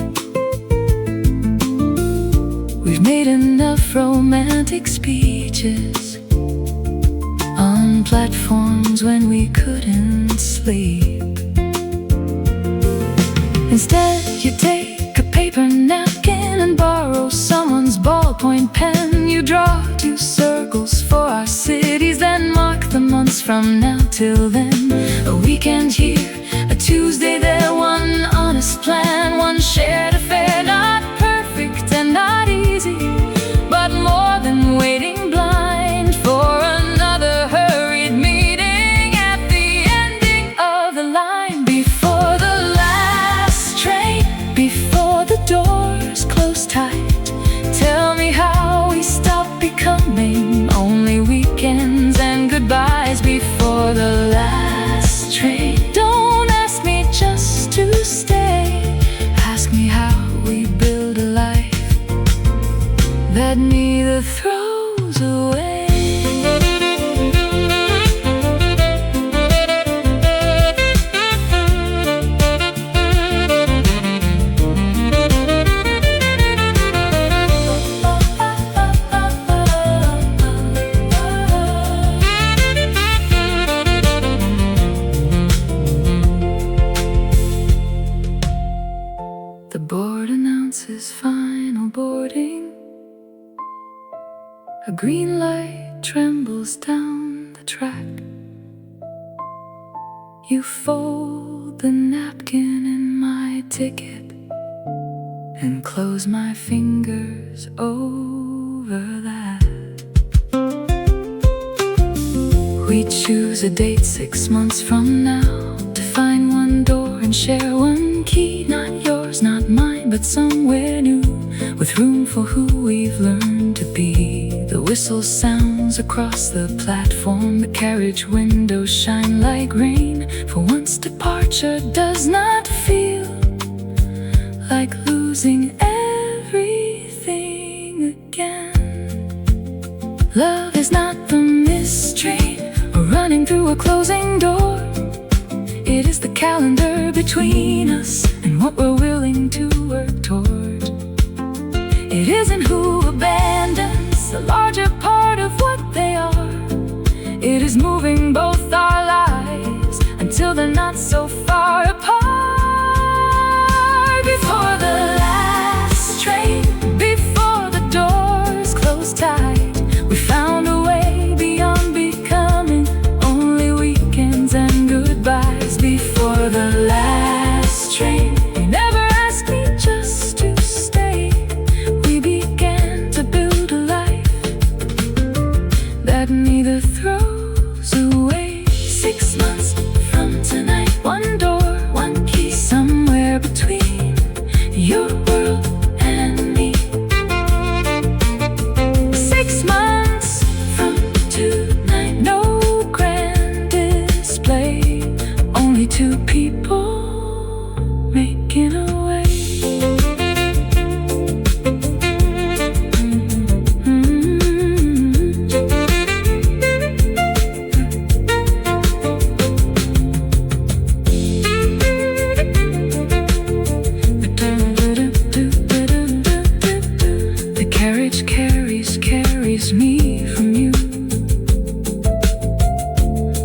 We've made enough romantic speeches on platforms dreams when we couldn't sleep. Instead, you take a paper napkin and borrow someone's ballpoint pen. You draw 2 circles for our cities, then mark the months from now till then. A weekend here, a Tuesday there, one honest plan, one shared affair. Not perfect and not easy, but more than waiting blind for another hurried meeting at the ending of the line. Before the last train, before the doors close tight, tell me how we stop becoming only weekends and goodbyes. Before the last train, don't ask me just to stay, ask me how we build a life that neither throws away. The board announces final boarding. A green light trembles down the track. You fold the napkin in my ticket and close my fingers over that. We choose a date 6 months from now, to find one door and share one key. Not yours, not mine, but somewhere new, with room for who we've learned to be. The whistle sounds across the platform, the carriage windows shine like rain. For once departure does not feel like losing everything again. Love is not the mystery or running through a closing door. It is the calendar between us and what we're willing to work toward. It isn't who abandons a larger part of what they are. It is moving both our lives until they're not so far apart. Before the last train, before the doors close tight, we found a way beyond becoming only weekends and goodbyes. Before the last train, you never asked me just to stay. We began to build a life that neither throws away. 6 months from tonight, one door, one key, somewhere between your world and me. 6 months from tonight, no grand display, only 2 people making a way. The carriage carries me from you,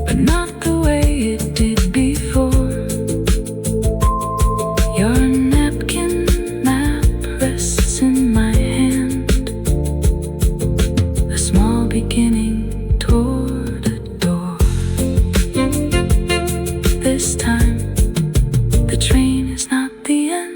but not the way it did before. Your napkin map rests in my hand, a small beginning toward a door. This time, the train is not the end.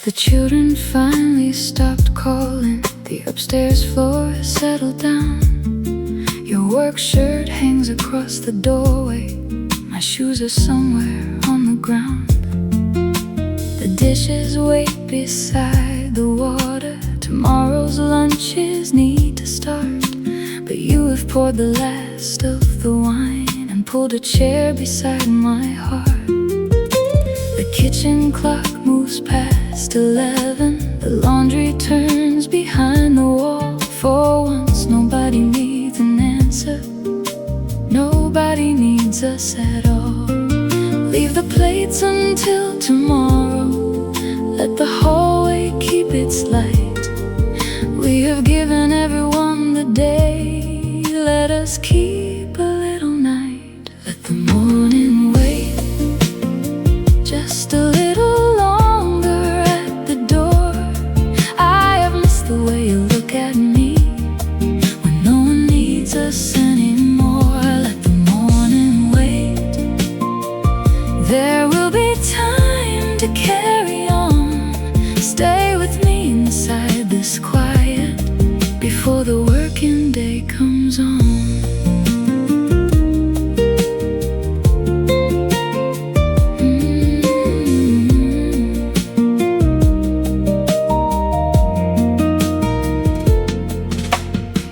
The children finally stopped calling. The upstairs floor has settled down. Your work shirt hangs across the doorway. My shoes are somewhere on the ground. The dishes wait beside Tomorrow's lunches need to start, but you have poured the last of the wine and pulled a chair beside my heart. The kitchen clock moves past 11. The laundry turns behind the wall. For once nobody needs an answer. Nobody needs us at all. Leave the plates until tomorrow. Let the hallway keep its light. We have given everyone the day. Let us keep a little night. Let the morning wait just a little longer at the door. I have missed the way you look at me when no one needs us anymore. Let the morning wait. There will be time to carry on. Stay with me inside this quiet before the working day comes on.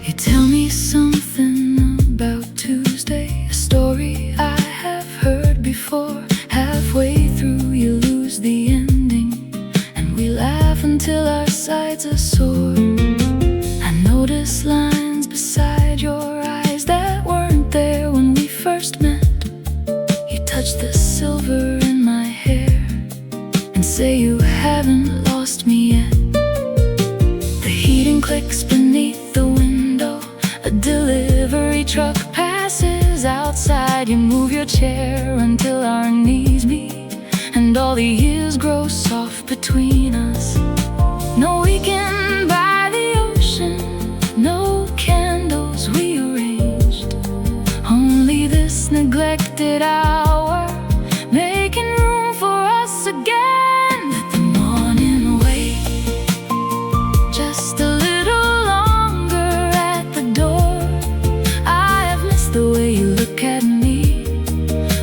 You tell me something about Tuesday, a story I have heard before. Halfway through you lose the ending, and we laugh until our sides are sore. I notice lines beside your eyes that weren't there when we first met. You touch the silver in my hair and say you haven't lost me yet. The heating clicks beneath the window. A delivery truck passes outside. You move your chair until our knees meet, and all the years grow soft between us. No weekend by the ocean, no candles we arranged, only this neglected hour making room for us again. Let the morning wait just a little longer at the door. I have missed the way you look at me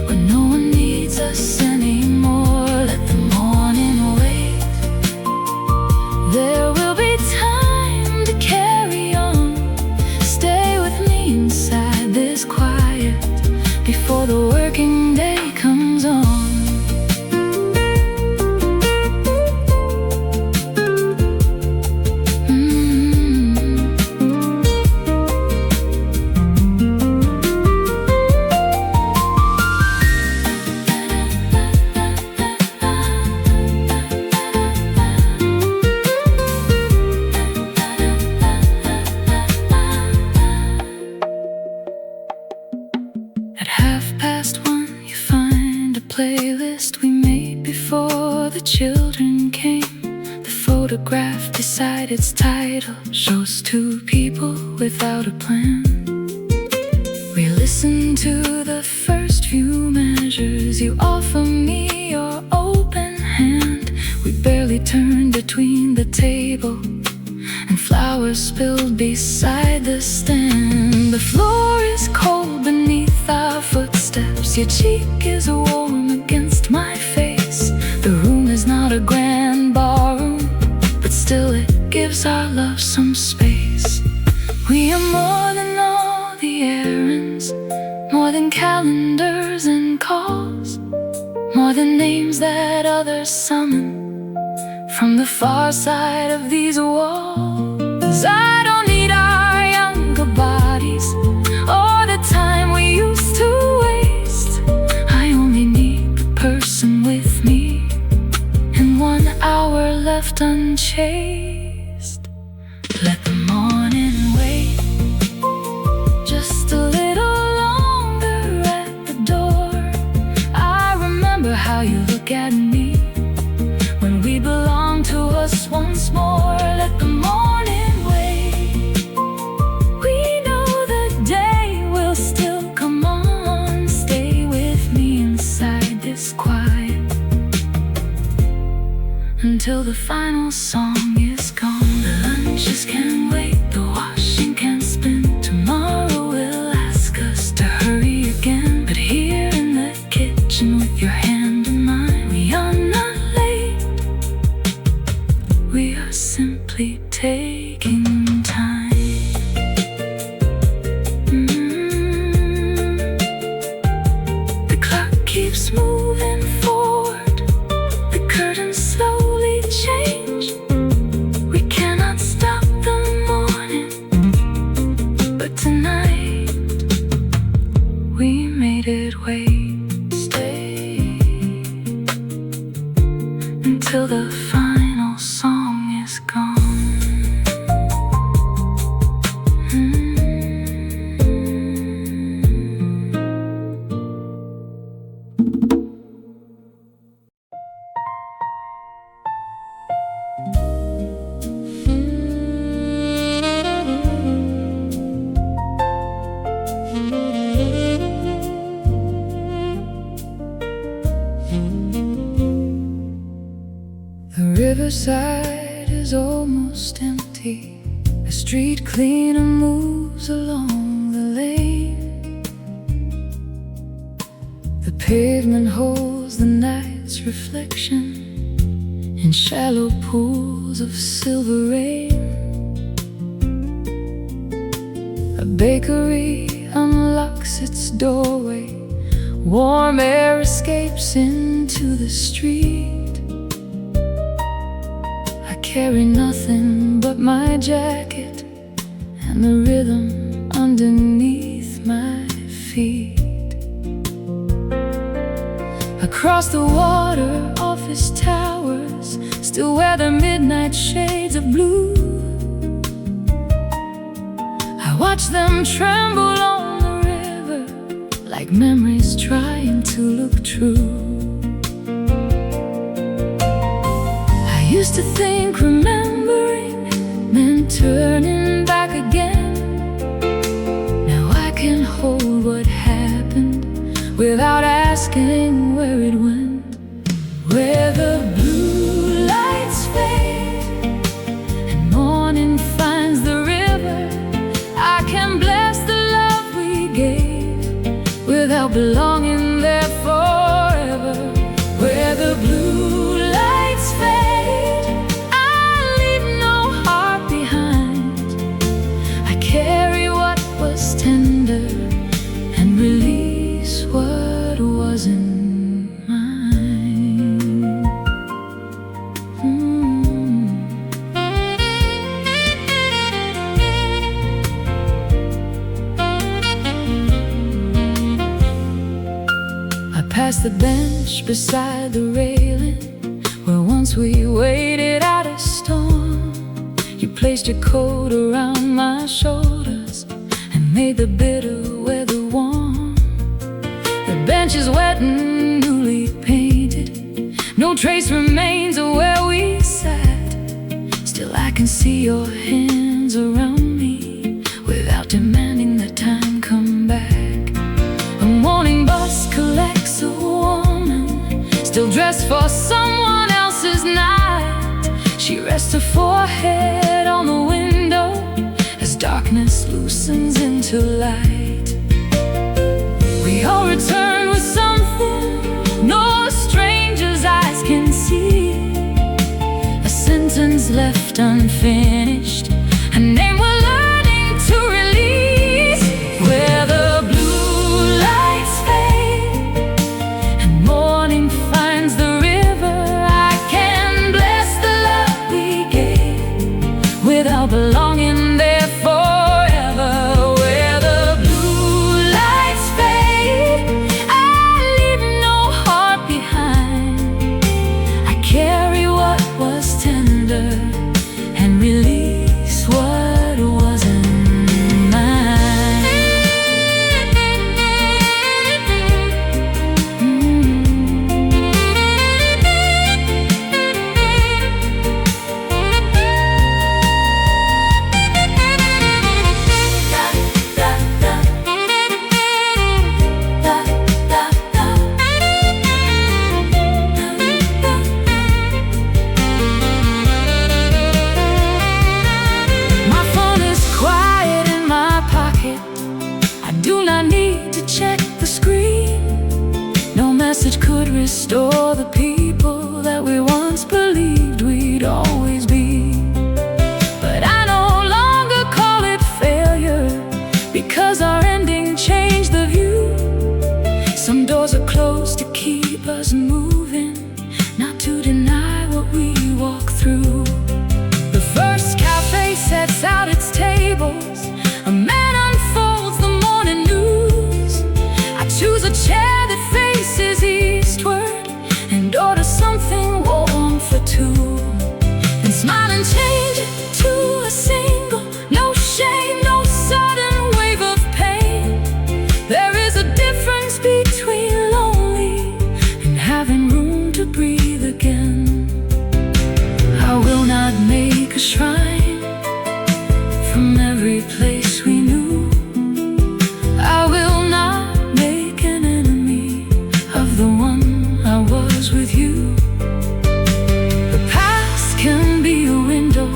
when no one needs us anymore. Let the morning wait. There will be time to carry on. Stay with me inside this quiet before the working day comes on. At 1:30 you find a playlist we made before the children came. The photograph beside its title shows two people without a plan. We listen to the first few measures. You offer me your open hand. We barely turn between the table and flowers spilled beside the stand. The floor is cold beneath our footsteps. Your cheek is warm against my face. The room is not a grand ballroom, but still it gives our love some space. We are more than all the errands, more than calendars and calls, more than names that others summon from the far side of these walls. I don't need our younger bodies or the time we used to waste. I only need the person with me and 1 hour left unchased. Let the morning wait just a little longer at the door. I remember how you look at me when we belong to us once more. Let the morning wait. We know the day will still come on. Stay with me inside this quiet until the final song is gone. The lunches can wait, the washing can spin. Tomorrow will ask us to hurry again, but here in the kitchen with your hand in mine, we are not late. We are simply taking time. The clock keeps moving forward, the curtains slowly change. We cannot stop the morning, but tonight we made it wait, stay until the final song is gone. The riverside is almost empty. A street cleaner moves along the lane. The pavement holds the night's reflection in shallow pools of silver rain. A bakery unlocks its doorway. Warm air escapes into the street. I carry nothing but my jacket and the rhythm underneath my feet. Across the water, office towers still wear their midnight shades of blue. I watch them tremble on the river, like memories trying to look true. I used to think remembering meant turning back again. Now I can hold what happened without asking where it went. Where the blue lights fade and morning finds the river, I can bless the love we gave without belonging there forever. Where the blue lights fade, I leave no heart behind. I carry what was tender and release what wasn't mine. I passed the bench beside the railing where once we waited out a storm. You placed your coat around my shoulders and made the bitter weather warm. The bench is wet and newly painted. No trace remains of where we sat. Still I can see your hands around me without demanding that time come back. A morning bus collects a woman, still dressed for someone else's night. She rests her forehead on the window as darkness loosens into light. We all return with something no stranger's eyes can see. A sentence left unfinished, a name we're learning to release. Where the blue lights fade and morning finds the river, I can bless the love we gave without belonging there forever. Where the blue lights fade, I leave no heart behind. I carry what was tender and release what wasn't mine. My phone is quiet in my pocket. I do not need to check the screen. No message could restore the people that we once believed we'd always be. But through. The first cafe sets out its tables, a man unfolds the morning news. I choose a chair that faces eastward and order something warm for two, and smile and change it to a single. No shame, no sudden wave of pain. There is a difference between lonely and having room to breathe again. I will not make a shrine from every place we knew. I will not make an enemy of the one I was with you. The past can be a window,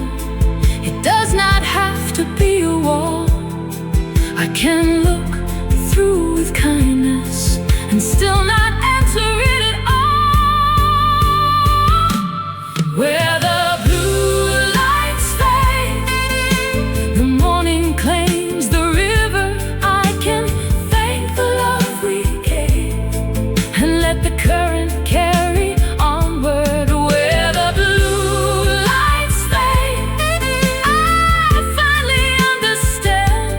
it does not have to be a wall. I can look through with kindness and still not enter it at all. Where the blue lights fade, the morning claims the river. I can thank the love we gave and let the current carry onward. Where the blue lights fade, I finally understand.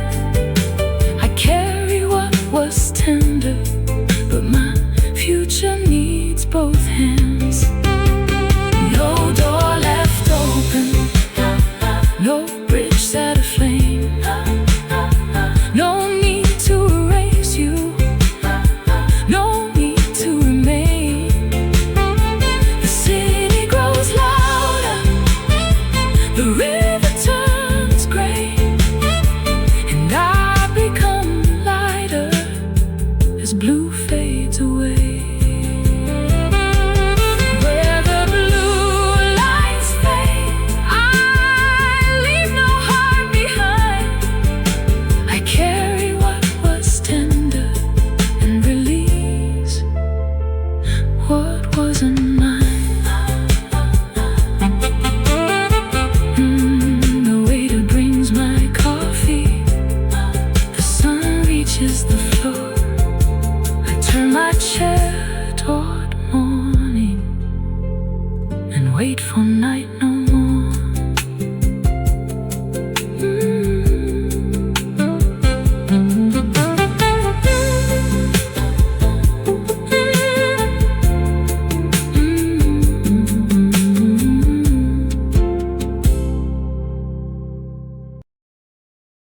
I carry what was tender, but my future needs both hands. No door left open, no bridge set aflame, no need to erase you, no need to remain. The city grows louder, the river turns gray, and I become lighter as blue fades away. Where the blue lights fade, I leave no heart behind. I carry what was tender and release what wasn't mine. The waiter brings my coffee, the sun reaches the floor. I turn my chair